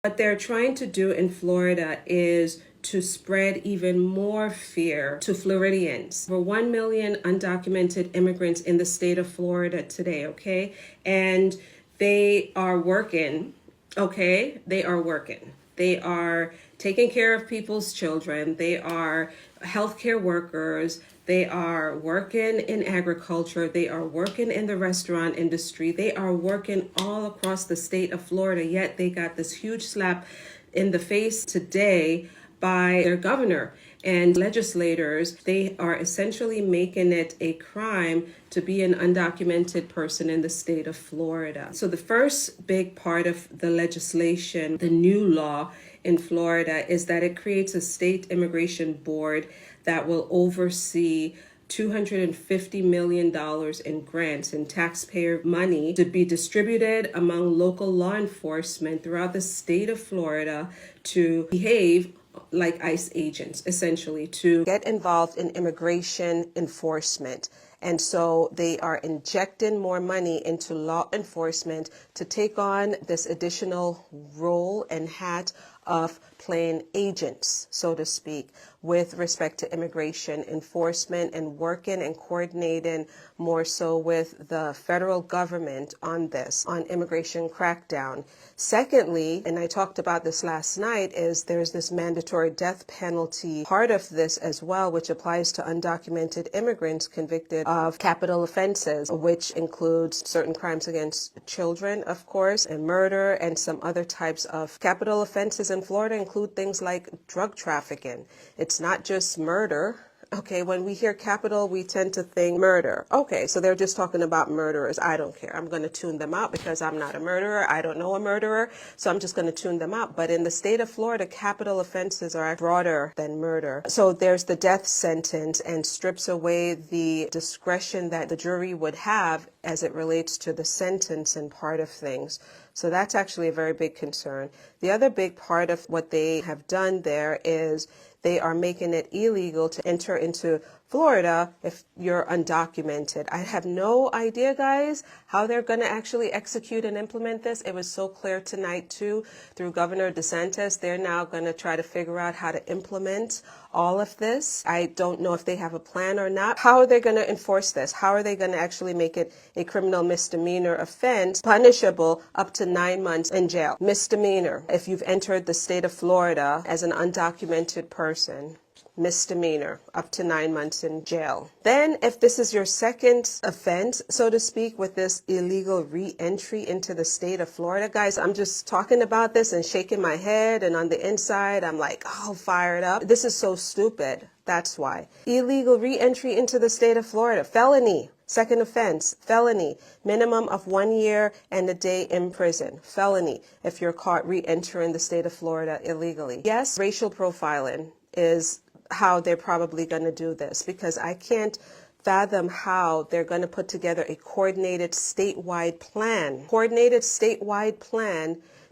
What they're trying to do in Florida is to spread even more fear to Floridians. Over 1 million undocumented immigrants in the state of Florida today, okay? And they are working, okay? They are working. They are taking care of people's children. They are healthcare workers. They are working in agriculture. They are working in the restaurant industry. They are working all across the state of Florida, yet they got this huge slap in the face today by their governor and legislators. They are essentially making it a crime to be an undocumented person in the state of Florida. So the first big part of the legislation, the new law in Florida, is that it creates a state immigration board that will oversee $250 million in grants and taxpayer money to be distributed among local law enforcement throughout the state of Florida to behave like ICE agents, essentially, to get involved in immigration enforcement. And so they are injecting more money into law enforcement to take on this additional role and hat of playing agents, so to speak, with respect to immigration enforcement and working and coordinating more so with the federal government on this, on immigration crackdown. Secondly, and I talked about this last night, is there's this mandatory death penalty part of this as well, which applies to undocumented immigrants convicted of capital offenses, which includes certain crimes against children, of course, and murder, and some other types of capital offenses in Florida include things like drug trafficking. It's not just murder. Okay, when we hear capital, we tend to think murder. Okay, so they're just talking about murderers. I don't care. I'm going to tune them out because I'm not a murderer. I don't know a murderer, so I'm just going to tune them out. But in the state of Florida, capital offenses are broader than murder. So there's the death sentence and strips away the discretion that the jury would have as it relates to the sentence and part of things. So that's actually a very big concern. The other big part of what they have done there is they are making it illegal to enter into Florida if you're undocumented. I have no idea, guys, how they're going to actually execute and implement this. It was so clear tonight, too, through Governor DeSantis. They're now going to try to figure out how to implement all of this. I don't know if they have a plan or not. How are they going to enforce this? How are they going to actually make it a criminal misdemeanor offense, punishable up to 9 months in jail? Misdemeanor. If you've entered the state of Florida as an undocumented person, misdemeanor, up to 9 months in jail. Then, if this is your second offense, so to speak, with this illegal re-entry into the state of Florida, guys, I'm just talking about this and shaking my head, and on the inside, I'm like, oh, fired up. This is so stupid. That's why. Illegal re-entry into the state of Florida, felony. Second offense, felony, minimum of 1 year and a day in prison. Felony, if you're caught re-entering the state of Florida illegally. Yes, racial profiling is how they're probably going to do this, because I can't fathom how they're going to put together a coordinated statewide plan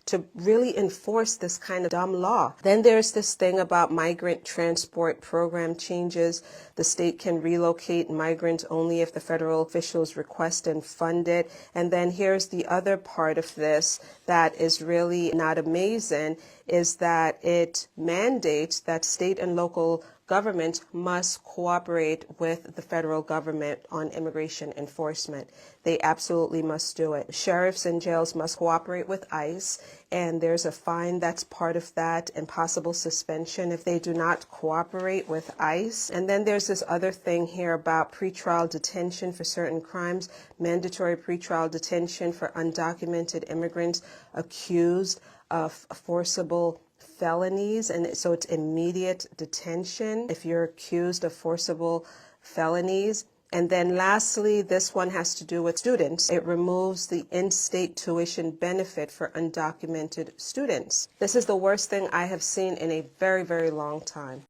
to really enforce this kind of dumb law. Then there's this thing about migrant transport program changes. The state can relocate migrants only if the federal officials request and fund it. And then here's the other part of this that is really not amazing, is that it mandates that state and local government must cooperate with the federal government on immigration enforcement. They absolutely must do it. Sheriffs and jails must cooperate with ICE, and there's a fine that's part of that and possible suspension if they do not cooperate with ICE. And then there's this other thing here about pretrial detention for certain crimes, mandatory pretrial detention for undocumented immigrants accused of forcible felonies, and so it's immediate detention if you're accused of forcible felonies. And then lastly, this one has to do with students. It removes the in-state tuition benefit for undocumented students. This is the worst thing I have seen in a very, very long time.